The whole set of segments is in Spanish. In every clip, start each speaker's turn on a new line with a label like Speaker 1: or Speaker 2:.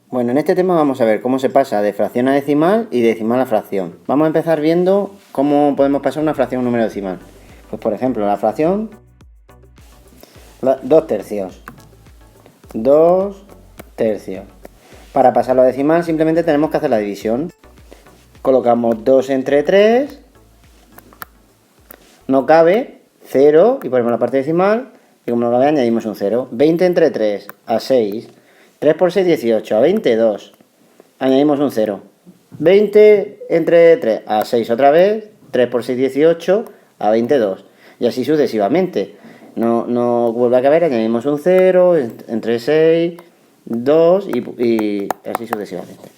Speaker 1: Bueno, en este tema vamos a ver cómo se pasa de fracción a decimal y de decimal a fracción. Vamos a empezar viendo cómo podemos pasar una fracción a un número decimal. Pues por ejemplo, la fracción 2 tercios. 2 tercios. Para pasarlo a decimal simplemente tenemos que hacer la división. Colocamos 2 entre 3. No cabe 0 y ponemos la parte decimal. Y como no cabe añadimos un 0. 20 entre 3 a 6. 3 por 6, 18. A 22. Añadimos un 0. 20 entre 3 a 6 otra vez. 3 por 6, 18. A 22. Y así sucesivamente. No vuelve a caber, añadimos un 0. Entre 6, 2 y así sucesivamente.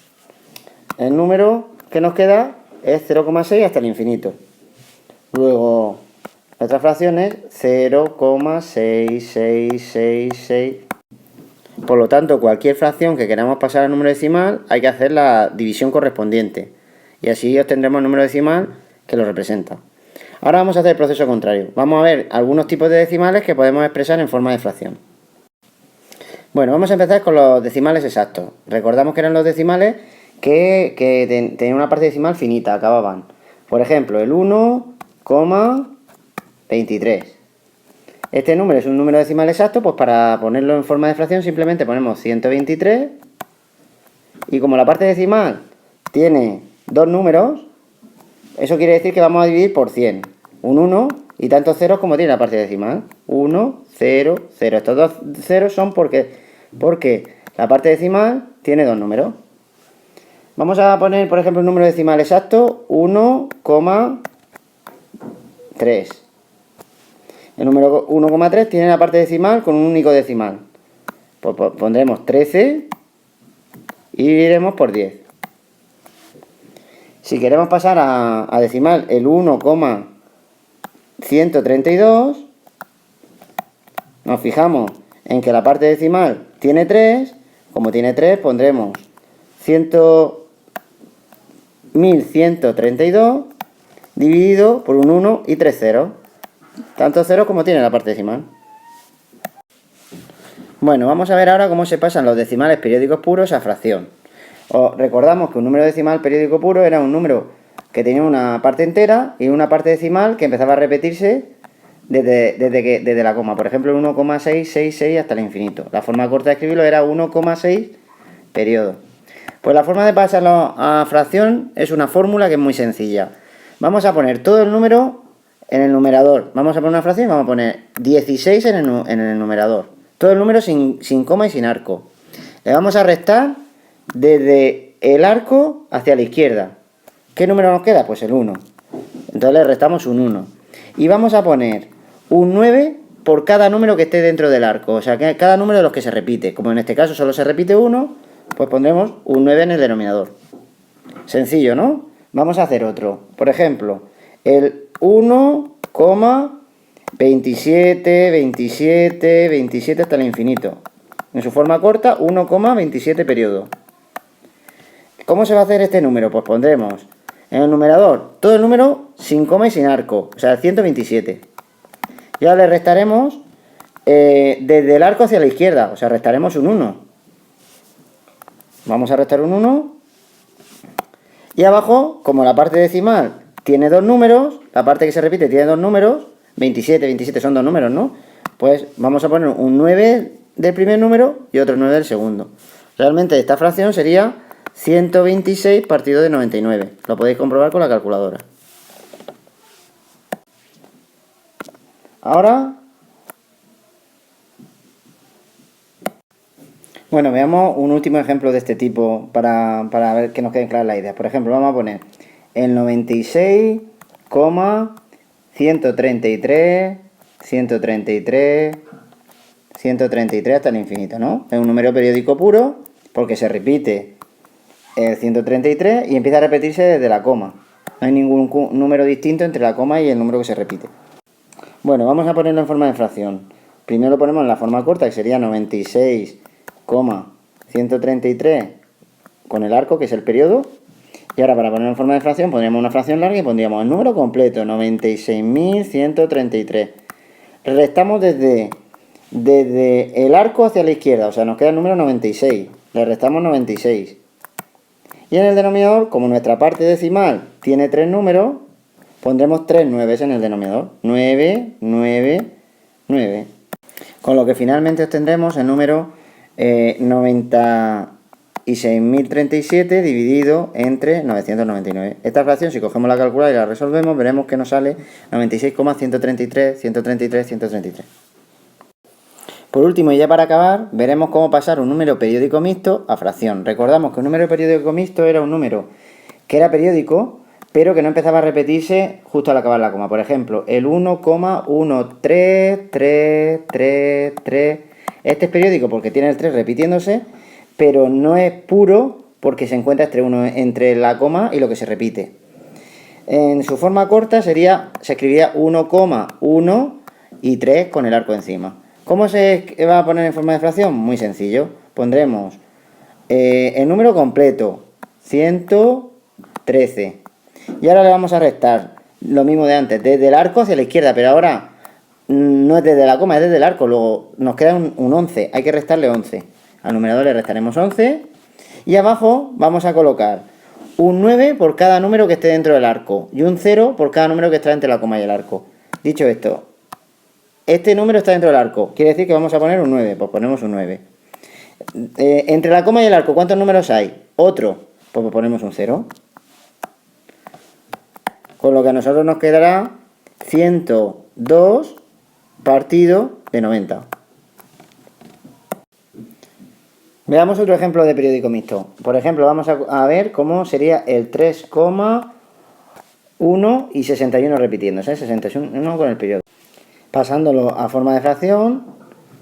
Speaker 1: El número que nos queda es 0,6 hasta el infinito. Luego, la otra fracción es 0,6666. Por lo tanto, cualquier fracción que queramos pasar al número decimal, hay que hacer la división correspondiente. Y así obtendremos el número decimal que lo representa. Ahora vamos a hacer el proceso contrario. Vamos a ver algunos tipos de decimales que podemos expresar en forma de fracción. Bueno, vamos a empezar con los decimales exactos. Recordamos que eran los decimales que tenían una parte decimal finita, acababan. Por ejemplo, el 1,23. Este número es un número decimal exacto, pues para ponerlo en forma de fracción simplemente ponemos 123. Y como la parte decimal tiene dos números, eso quiere decir que vamos a dividir por 100. Un 1 y tantos ceros como tiene la parte decimal. 1, 0, 0. Estos dos ceros son porque la parte decimal tiene dos números. Vamos a poner, por ejemplo, un número decimal exacto, 1,3. El número 1,3 tiene la parte decimal con un único decimal. Pues pondremos 13 y dividiremos por 10. Si queremos pasar a decimal el 1,132, nos fijamos en que la parte decimal tiene 3. Como tiene 3, pondremos 1132 dividido por un 1 y 3 ceros. Tantos ceros como tiene la parte decimal. Bueno, vamos a ver ahora cómo se pasan los decimales periódicos puros a fracción. Os recordamos que un número decimal periódico puro era un número que tenía una parte entera y una parte decimal que empezaba a repetirse desde la coma. Por ejemplo, el 1,666 hasta el infinito. La forma corta de escribirlo era 1,6 periodo. Pues la forma de pasarlo a fracción es una fórmula que es muy sencilla. Vamos a poner todo el número en el numerador. Vamos a poner una fracción y vamos a poner 16 en el numerador. Todo el número sin coma y sin arco. Le vamos a restar desde el arco hacia la izquierda. ¿Qué número nos queda? Pues el 1. Entonces le restamos un 1. Y vamos a poner un 9 por cada número que esté dentro del arco. O sea, que cada número de los que se repite. Como en este caso solo se repite uno, pues pondremos un 9 en el denominador. Sencillo, ¿no? Vamos a hacer otro. Por ejemplo, el 1,27, 27, 27 hasta el infinito. En su forma corta, 1,27 periodo. ¿Cómo se va a hacer este número? Pues pondremos en el numerador todo el número sin coma y sin arco, o sea, 127. Y ahora le restaremos desde el arco hacia la izquierda, o sea, restaremos un 1. Vamos a restar un 1. Y abajo, como la parte decimal tiene dos números, la parte que se repite tiene dos números, 27, 27 son dos números, ¿no? Pues vamos a poner un 9 del primer número y otro 9 del segundo. Realmente esta fracción sería 126 partido de 99. Lo podéis comprobar con la calculadora. Ahora, bueno, veamos un último ejemplo de este tipo para ver que nos queden claras las ideas. Por ejemplo, vamos a poner el 96,133, 133, 133 hasta el infinito, ¿no? Es un número periódico puro porque se repite el 133 y empieza a repetirse desde la coma. No hay ningún número distinto entre la coma y el número que se repite. Bueno, vamos a ponerlo en forma de fracción. Primero lo ponemos en la forma corta, que sería 96,133 con el arco, que es el periodo. Y ahora para ponerlo en forma de fracción pondríamos una fracción larga y pondríamos el número completo, 96.133. Restamos desde el arco hacia la izquierda, o sea, nos queda el número 96. le restamos 96. Y en el denominador, como nuestra parte decimal tiene 3 números, pondremos 3 nueves en el denominador. 9, 9, 9. Con lo que finalmente obtendremos el número 96.037 dividido entre 999. Esta fracción, si cogemos la calculadora y la resolvemos, veremos que nos sale 96,133, 133, 133. Por último, y ya para acabar, veremos cómo pasar un número periódico mixto a fracción. Recordamos que un número periódico mixto era un número que era periódico, pero que no empezaba a repetirse justo al acabar la coma. Por ejemplo, el 1,13333. Este es periódico porque tiene el 3 repitiéndose, pero no es puro porque se encuentra entre la coma y lo que se repite. En su forma corta se escribiría 1,1 y 3 con el arco encima. ¿Cómo se va a poner en forma de fracción? Muy sencillo. Pondremos el número completo, 113. Y ahora le vamos a restar lo mismo de antes, desde el arco hacia la izquierda, pero ahora no es desde la coma, es desde el arco. Luego nos queda un 11, hay que restarle 11. Al numerador le restaremos 11. Y abajo vamos a colocar un 9 por cada número que esté dentro del arco y un 0 por cada número que está entre la coma y el arco. Dicho esto, este número está dentro del arco, quiere decir que vamos a poner un 9, pues ponemos un 9. Entre la coma y el arco, ¿cuántos números hay? Otro, pues ponemos un 0. Con lo que a nosotros nos quedará 102 partido de 90. Veamos otro ejemplo de periódico mixto. Por ejemplo, vamos a ver cómo sería el 3,1 y 61 repitiéndose, 61 con el periodo. Pasándolo a forma de fracción,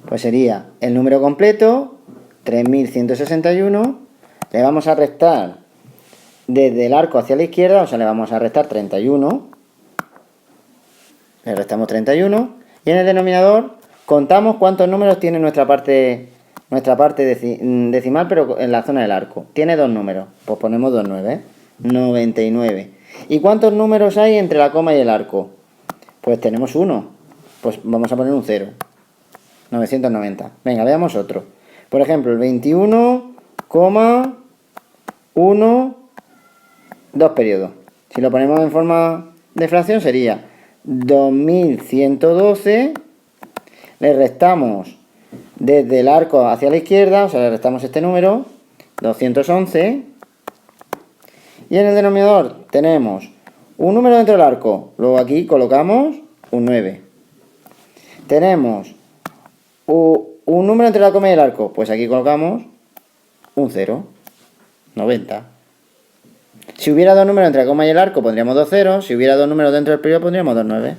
Speaker 1: pues sería el número completo, 3161, le vamos a restar desde el arco hacia la izquierda, o sea, le vamos a restar 31, le restamos 31, y en el denominador contamos cuántos números tiene nuestra parte decimal, pero en la zona del arco. Tiene 2 números, pues ponemos 2 9, 99. ¿Y cuántos números hay entre la coma y el arco? Pues tenemos 1. Pues vamos a poner un 0. 990. Venga, veamos otro. Por ejemplo, el 21,1, 2 periodos. Si lo ponemos en forma de fracción sería 2112. Le restamos desde el arco hacia la izquierda, o sea, le restamos este número, 211. Y en el denominador tenemos un número dentro del arco. Luego aquí colocamos un 9. Tenemos un número entre la coma y el arco, pues aquí colocamos un 0, 90. Si hubiera 2 números entre la coma y el arco, pondríamos 2 ceros. Si hubiera 2 números dentro del periodo, pondríamos 2 9.